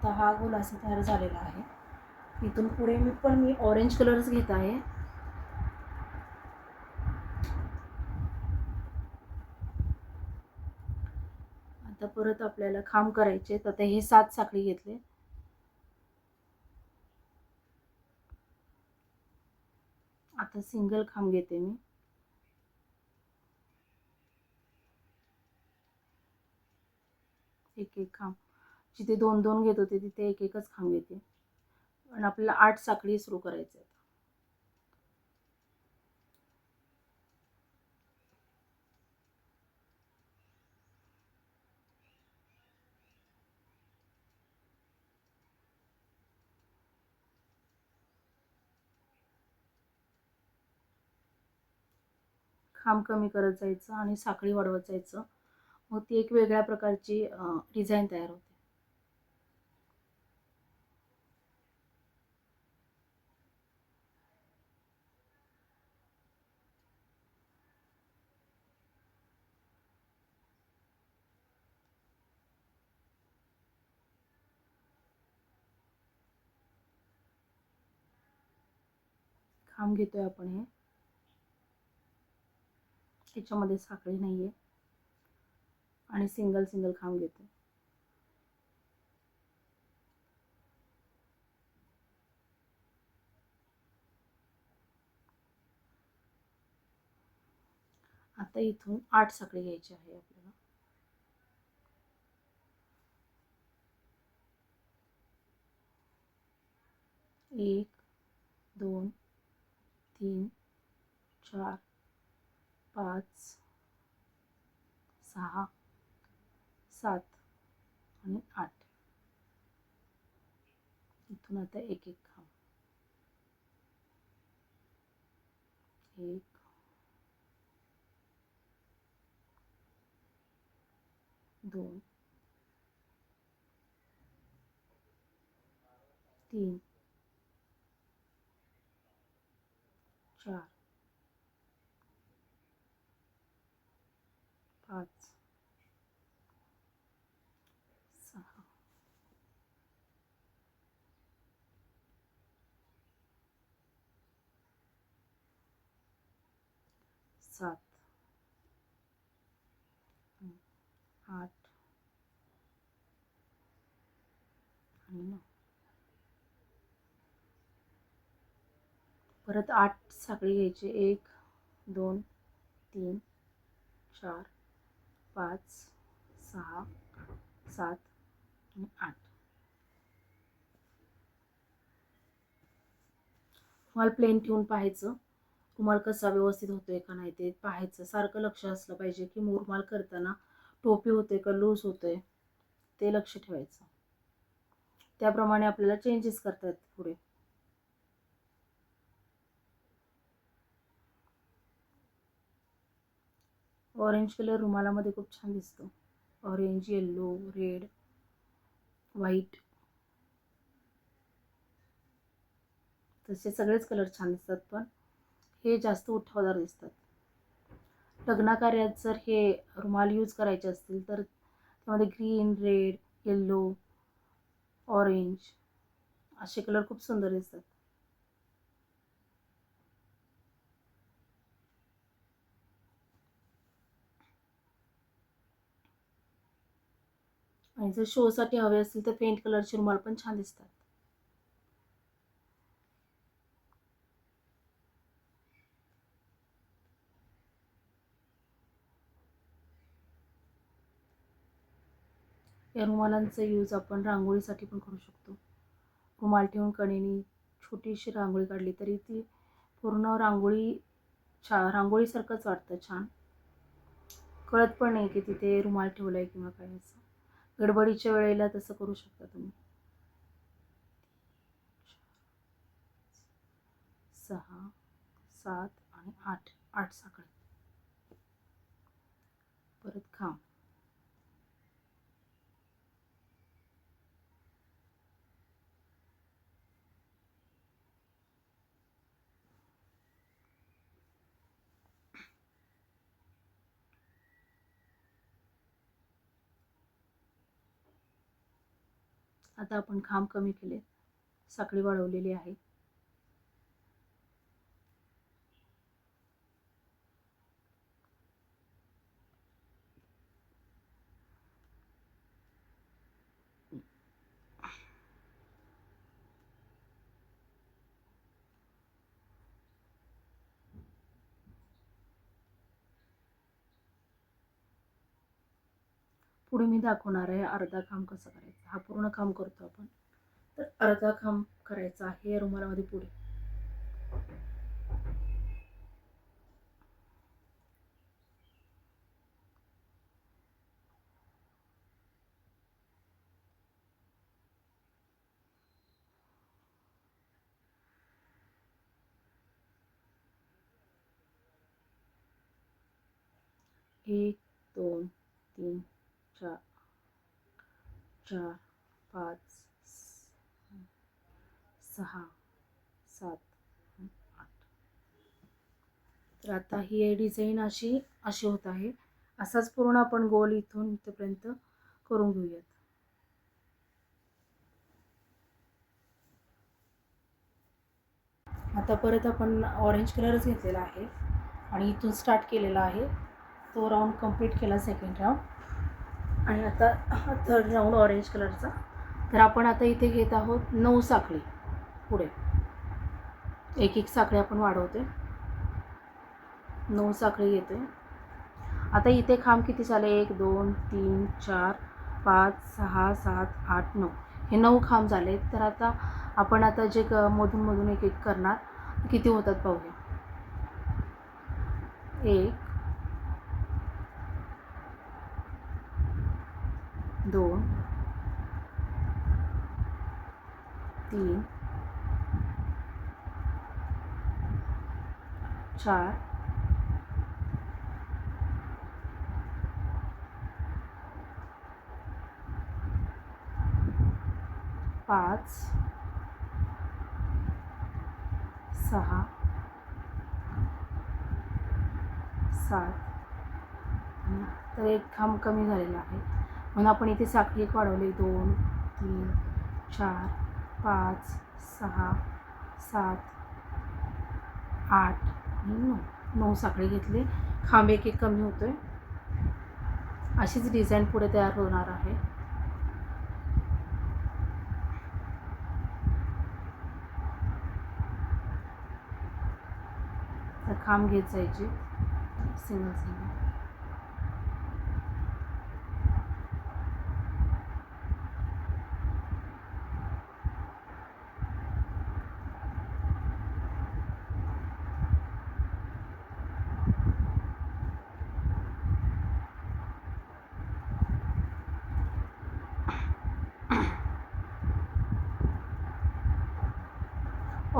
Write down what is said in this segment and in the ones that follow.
आता हा गोल असा तयार झालेला आहे. इथून पुढे मी ऑरेंज कलरच घेत आहे. आता परत आपल्याला खांब करायचे. तर आता हे 7 साखळी घेतले. आता सिंगल खांब घेते मी. एक एक खांब, जिथे 2-2 घेत होते तिथे एक एकच खांब घेते. आणि आपल्याला 8 साखळी सुरू करायचे. खांब कमी करत जायचं आणि साखळी वाढवत जायचं. मग ती एक वेगळ्या प्रकारची डिझाईन तयार होते. खांब घेतोय आपण हे. याच्यामध्ये साखळी नाहीये आणि सिंगल सिंगल खांब घेते. आता इथून 8 साखळी घ्यायची आहे आपल्याला. 1 2 3 4 5 6 7 आणि 8. इथून आता एक एक खांब. 1 2 3 4 5 6 7 8 आणि 9. परत 8 साखळी घ्यायची. 1 2 3 4 5 6 7 आणि 8. रुमाल प्लेन ठेवून पाहायचं रुमाल कसा व्यवस्थित होतोय का नाही ते पाहायचं. सारखं लक्ष असलं पाहिजे की रुमाल करताना टोपी होते का लूज होतोय ते लक्ष ठेवायचं. त्याप्रमाणे आपल्याला चेंजेस करता येतात पुढे. ऑरेंज कलर रुमालामध्ये खूप छान दिसतो. ऑरेंज, येल्लो, रेड, व्हाईट, तसे सगळेच कलर छान दिसतात, पण हे जास्त उठावदार दिसतात. लग्नकार्यात जर हे रुमाल यूज करायचे असतील तर त्यामध्ये ग्रीन, रेड, येल्लो, ऑरेंज असे कलर खूप सुंदर दिसतात. आणि जर शोसाठी हवे असतील तर पेंट कलरचे रुमाल पण छान दिसतात. या रुमालांचा यूज आपण रांगोळीसाठी पण करू शकतो. रुमाल ठेवून कडेने छोटीशी रांगोळी काढली तरी ती पूर्ण रांगोळीसारखंच वाटतं, छान. कळत पण नाही की तिथे रुमाल ठेवलाय किंवा काय असं. गडबडीच्या वेळेला तसं करू शकता तुम्ही. 6 7 आणि 8 8 साखळी. परत खांब. आता आपण खांब कमी केले, साखळी वाढवलेली आहे. पुढे मी दाखवणार आहे अर्धा खांब कसा करायचा. हा पूर्ण खांब करतो आपण, तर अर्धा खांब करायचा आहे या रुमालामध्ये पुढे. एक, दोन, तीन, चार, 5, 6, 7, 8. तर आता ही डिझाईन अशी होत आहे. असाच पूर्ण आपण गोल इथून इथपर्यंत करून घेऊयात. आता परत आपण ऑरेंज कलरच घेतलेला आहे आणि इथून स्टार्ट केलेला आहे. तो राऊंड कंप्लीट केला, सेकंड राऊंड. आणि आता थर्ड राऊंड ऑरेंज कलरचा. तर आपण आता इथे घेत आहोत 9 साखळी. पुढे एक एक साखळी आपण वाढवते, 9 साखळी घेते. आता इथे खांब किती झाले? 1, 2, 3, 4, 5, 6, 7, 8, 9. हे 9 खांब झाले. तर आता आपण आता जे मधून मधून एक एक करणार, किती होतात पाहूया. 1, 2, 3, 4, 5, 6, 7. तर एक खांब कमी झालेला आहे, म्हणून आपण इथे साखळी एक वाढवली. 2, 3, 4, 5, 6, 7, 8 आणि 9 साखळी घेतली. खांब एक एक कमी होतोय. अशीच डिझाईन पुढे तयार होणार आहे. तर खांब घेत जायचे सिंगल सिंगल.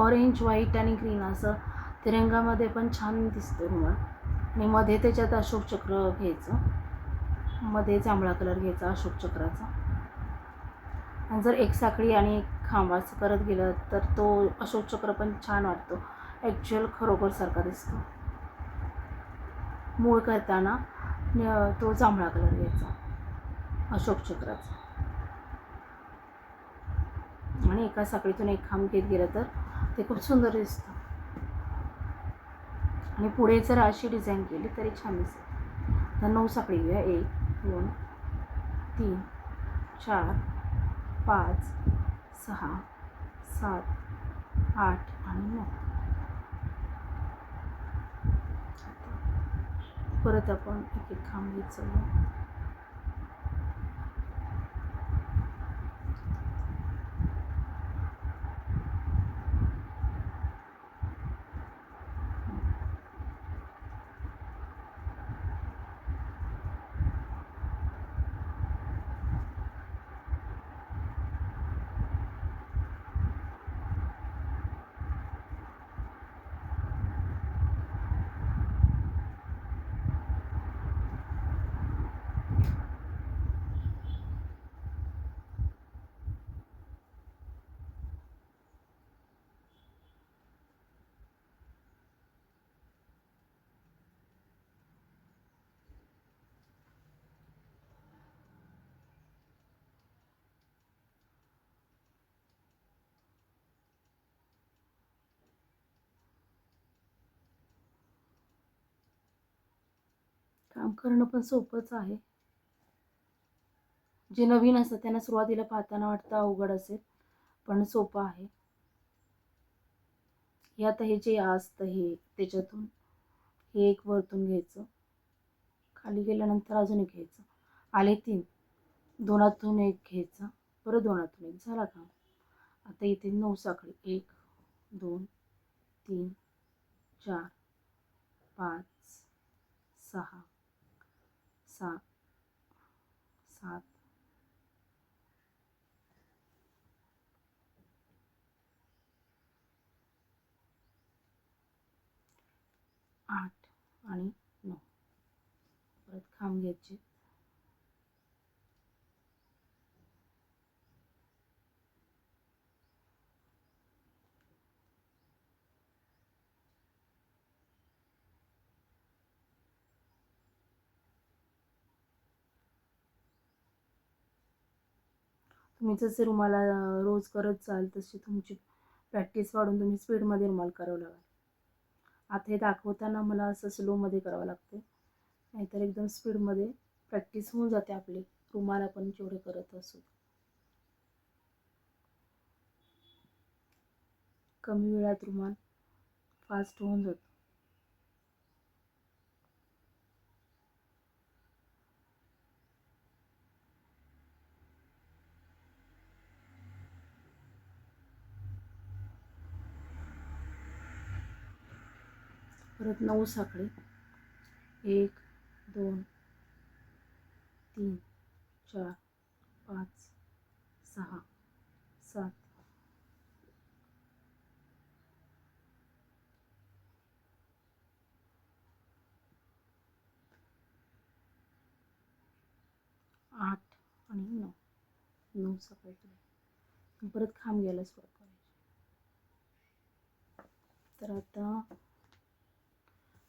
ऑरेंज, व्हाईट आणि ग्रीन असं तिरंगामध्ये पण छान दिसतो रुमाल. आणि मध्ये त्याच्यात अशोक चक्र घ्यायचं, मध्ये जांभळा कलर घ्यायचा अशोक चक्राचा. आणि जर एक साखळी आणि एक खांब असं करत गेलं तर तो अशोक चक्र पण छान वाटतो, ॲक्च्युअल खरोखर सारखा दिसतो. मूळ करताना तो जांभळा कलर घ्यायचा अशोक चक्राचा. आणि एका साखळीतून एक खांब घेत गेलं तर ते खूप सुंदर दिसतं. आणि पुढे जर अशी डिझाईन केली तरी छान दिसेल. तर 9 साखळी घेऊया. 1, 2, 3, 4, 5, 6, 7, 8 आणि 9. परत आपण एक एक खांब घेत चालू. काम करणं पण सोपंच आहे. जे नवीन असतात त्यांना सुरुवातीला पाहताना वाटतं अवघड असेल, पण सोपं आहे. हे आता हे जे असतं हे त्याच्यातून हे एक वरतून घ्यायचं, खाली गेल्यानंतर अजून एक घ्यायचं, आले 3, दोनातून एक घ्यायचा, परत दोनातून एक, झाला काम. आता इथे 9 साखळी, 1 2 3 4 5 6 7 7 8 आणि 9. परत खांब घ्यायचे, तुम्ही जसे रुमाला रोज करत जाल तशी तुमची प्रॅक्टिस वाढून तुम्ही स्पीडमध्ये रुमाल करावं लागेल. आता हे दाखवताना मला असं स्लोमध्ये करावं लागते, नाहीतर एकदम स्पीडमध्ये प्रॅक्टिस होऊन जाते आपली, रुमाल आपण जेवढे करत असू. कमी वेळात रुमाल फास्ट होऊन जातो. परत 9 साखळी, 1 2 3 4 5 6 7 8 आणि 9, 9 साखळी. परत खांब घ्यायला सुरुवात करायची. तर आता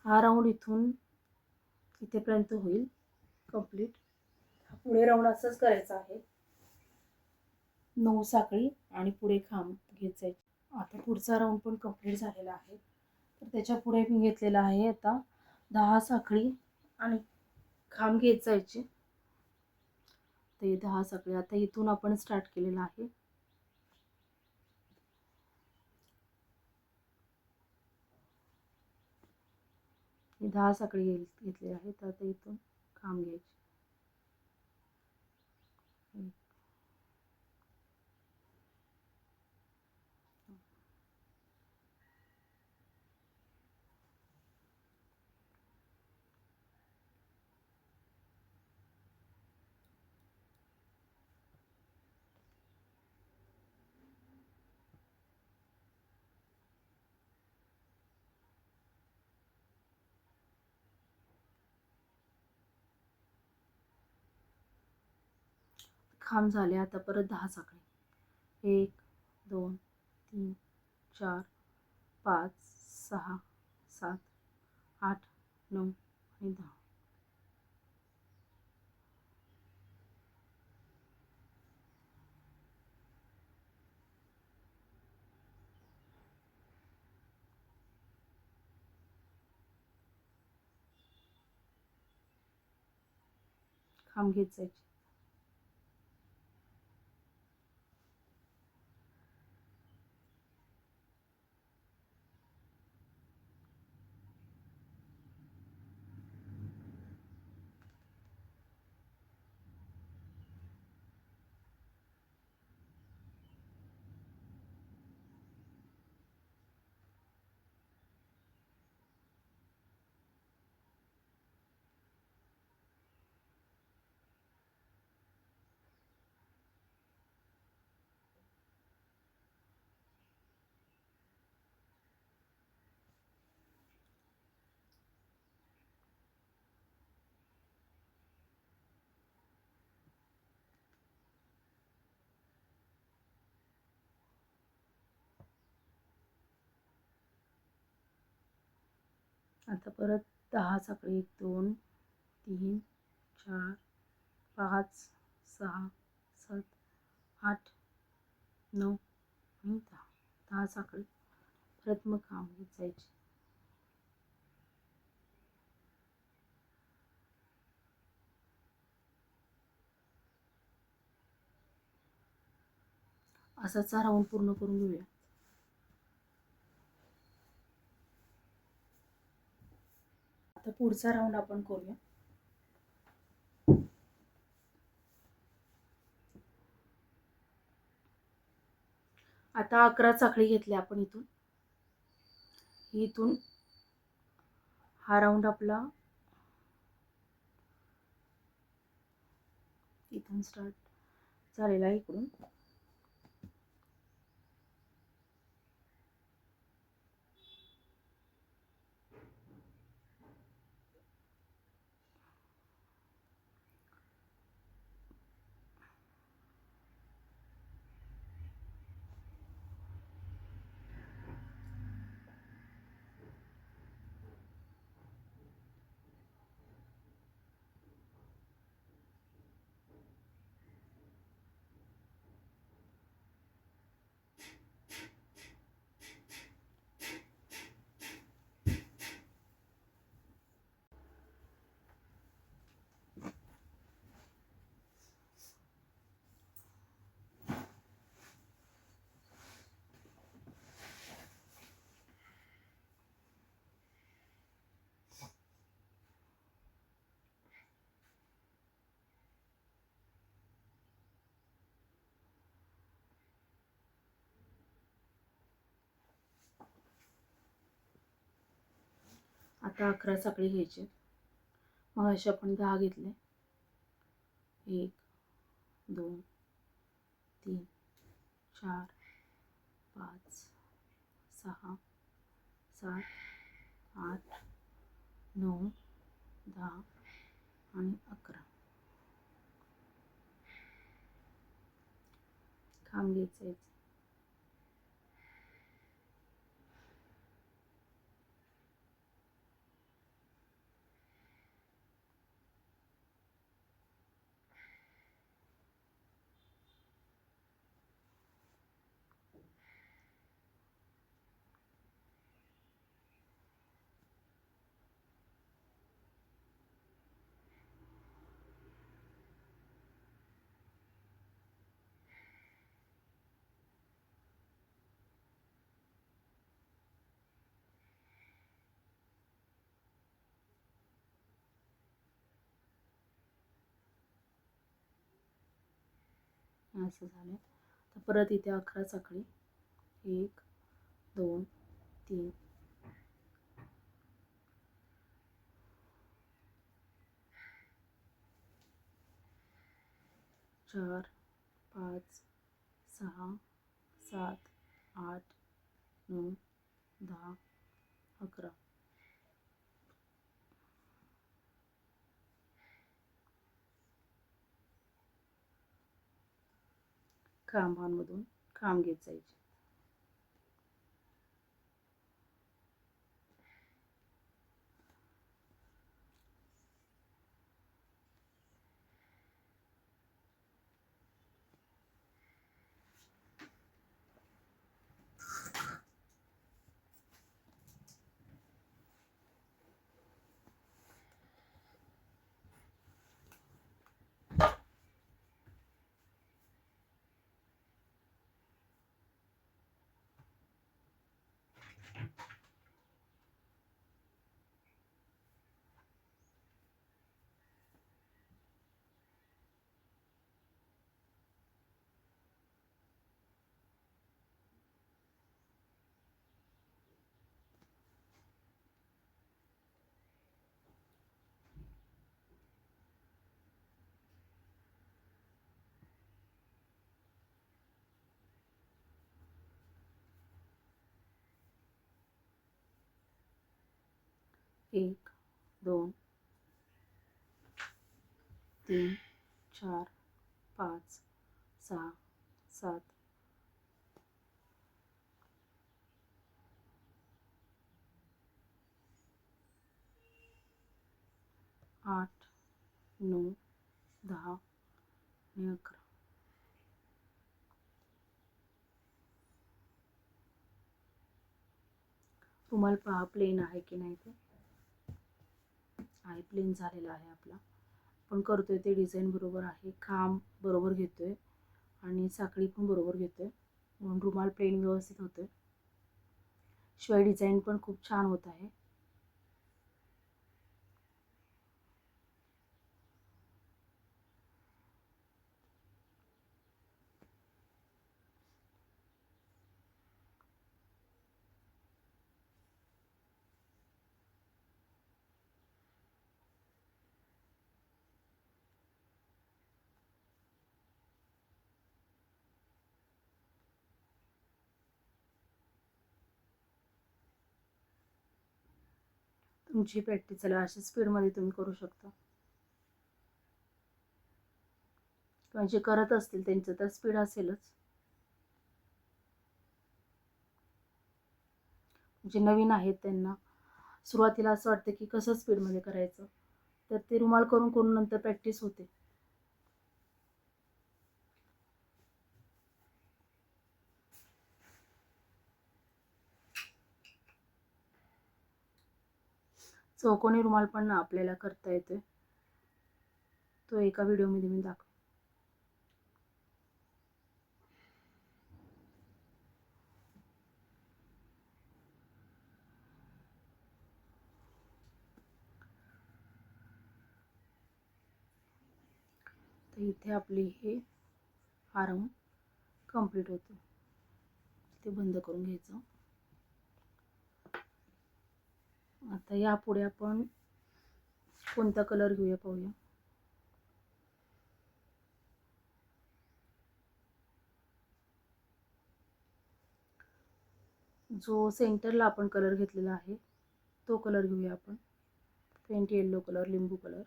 हा राऊंड इथून इथेपर्यंत होईल कंप्लीट. पुढे राऊंड असंच करायचं आहे, 9 साखळी आणि पुढे खांब घेत जायचे. आता पुढचा राऊंड पण कंप्लीट झालेला आहे. तर त्याच्या पुढे मी घेतलेला आहे आता 10 साखळी आणि खांब घेत जायचे. ते 10 साखळी आता इथून आपण स्टार्ट केलेला आहे. हे 10 साखळी घेतलेल्या आहेत. आता इथून खांब घ्यायचे, खांब झाले. आता परत 10 साखळी, 1 2 3 4 5 6 7 8 9 आणि 10. खांब घेत जायचे. आता परत 10 साखळी, 1 2 3 4 5 6 7 8 9 आणि 10. 10 साखळी परत मग खांब घेत जायचे. असाच हा राऊंड पूर्ण करून घेऊया. आता पुढचा राऊंड आपण करूया. आता 11 चाकडी घेतल्या आपण इथून हा राऊंड आपला इथून स्टार्ट झालेला आहे. इकडून आता 11 चाकडी घ्यायचे. मग असे आपण 10 घेतले. 1 2 3 4 5 6 7 8 9 10 आणि 11. खांब घ्यायचे. असं झालं. तर परत इथे 11 चाकडी. 1 2 3 4 5 6 7 8 9 10 11. खांबांमधून खांब घेत जायचे. एक 2 3 4 5 6 7 8 9 10 आणि 11. रुमाल पहा प्लेन आहे की नाही ते. आहे, प्लेन झालेला आहे आपला. आपण करतोय ते डिझाईन बरोबर आहे. खांब बरोबर घेतोय आणि साखळी पण बरोबर घेतोय. म्हणून रुमाल प्लेन व्यवस्थित होतोय. शिवाय डिझाईन पण खूप छान होत आहे. तुमची प्रॅक्टिस झाली अशा स्पीडमध्ये तुम्ही करू शकता. किंवा जे करत असतील त्यांचं तर स्पीड असेलच. जे नवीन आहेत त्यांना सुरुवातीला असं वाटतं की कसं स्पीडमध्ये करायचं, तर ते रुमाल करून करून नंतर प्रॅक्टिस होते. चौकोनी रुमाल पण आपल्याला करता येतोय. तो एका व्हिडिओमध्ये मी दाखव. तर इथे आपली हे आराम कंप्लीट होतो. ते बंद करून घ्यायचं. आता यापुढे आपण कोणता कलर घेऊया पाहूया. जो सेंटरला आपण कलर घेतलेला आहे तो कलर घेऊया आपण. फेंट येलो कलर, लिंबू कलर.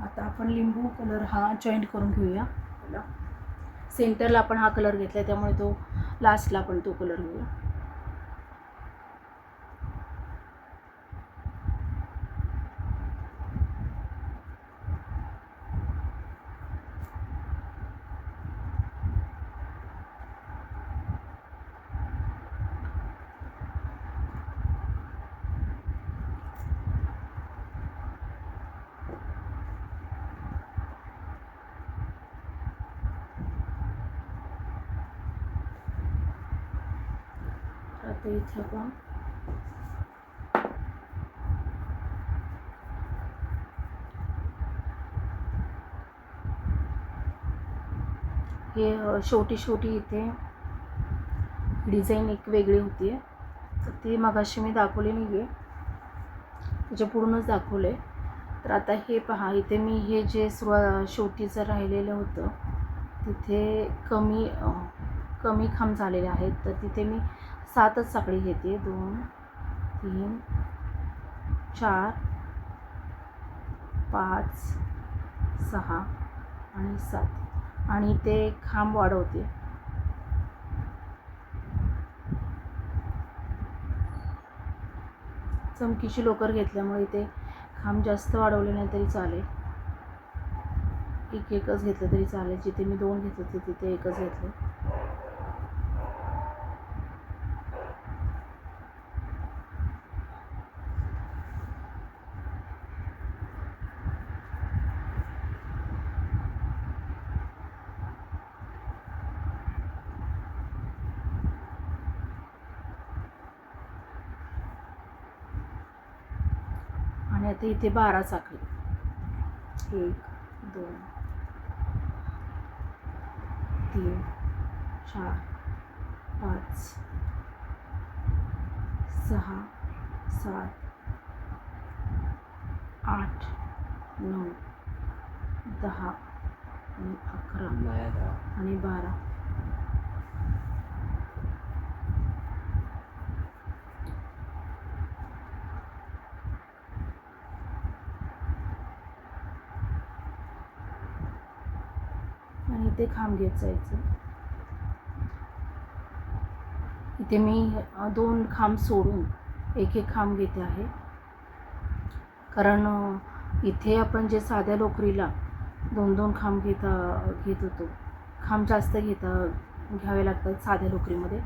आता आपण लिंबू कलर हा जॉईंट करून घेऊया. सेंटरला आपण हा कलर घेतला त्यामुळे तो लास्टला आपण तो कलर घेऊया. आता इथे आपण हे शेवटी इथे डिझाईन एक वेगळी होती आहे, तर ती मगाशी मी दाखवली नाही आहे, त्याच्या पूर्णच दाखवले. तर आता हे पहा, इथे मी हे जे शेवटीचं राहिलेलं होतं तिथे कमी खांब झालेले आहेत, तर तिथे मी 7च साखळी घेते. 2 3 4 5 6 आणि 7 आणि ते खांब वाढवते. चमकीची लोकर घेतल्यामुळे ते खांब जास्त वाढवले नाही तरी चालेल. एकच घेतलं तरी चालेल. जिथे मी 2 घेतले तिथे एकच घेतलं. आणि आता इथे 12 साखळी. 1 2 3 4 5 6 7 8 9 10 आणि 11 आणि 12. आणि ते खांब घेत जायचं. इथे मी 2 खांब सोडून एक खांब घेते आहे. कारण इथे आपण जे साध्या लोकरीला 2-2 खांब घेत होतो, खांब जास्त घ्यावे लागतात साध्या लोकरीमध्ये,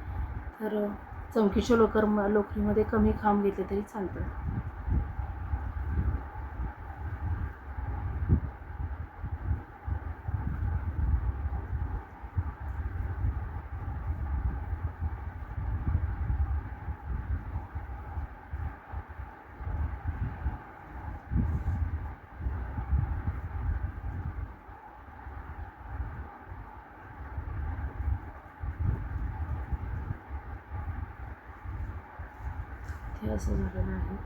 तर चमकीच्या लोकरीमध्ये कमी खांब घेतले तरी चालतात. हे असं झालेलं आहे.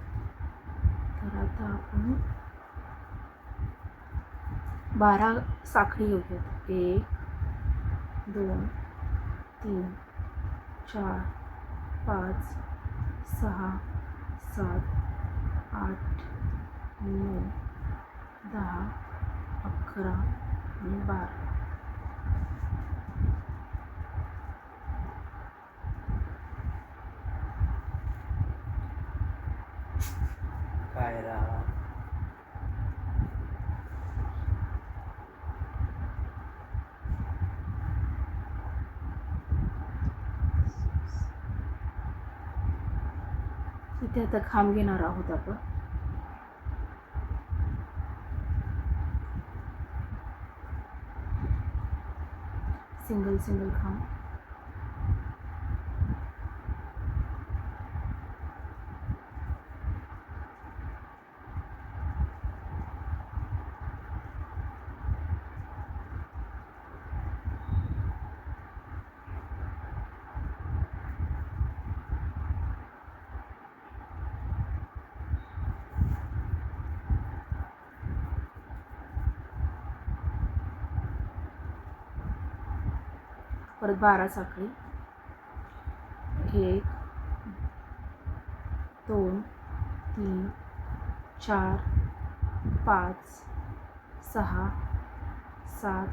तर आता आपण 12 साखळी घेऊयात. 1 2 3 4 5 6 7 8 9 10 11 आणि 12. काय राहा इथे आता खांब घेणार आहोत आपण. सिंगल खांब. परत 12 साखळी. 1 2 3 4 5 6 7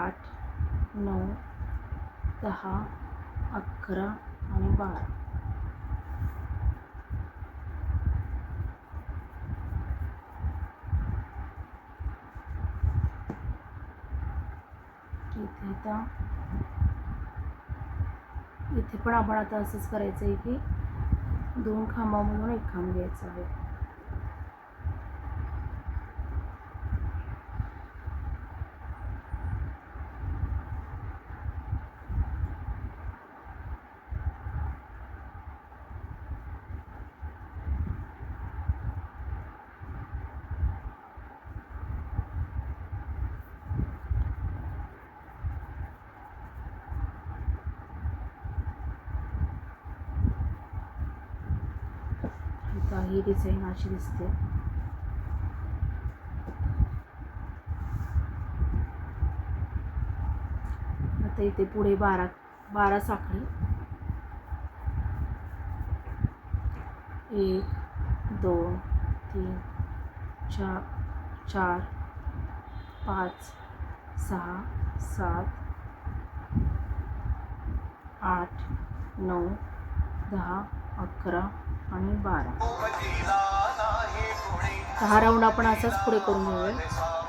8 9 10 11 आणि 12. इथे पण आपण आता असंच करायचं आहे की 2 खांबामधून 1 खांब घ्यायचा आहे. आता ही डिझाईन अशी दिसते. आता इथे पुढे 12 साखळी. 1 2 3 4 5 6 7 8 9 10 11 आणि 12. 10 राऊंड आपण असाच पुढे करून घेऊया.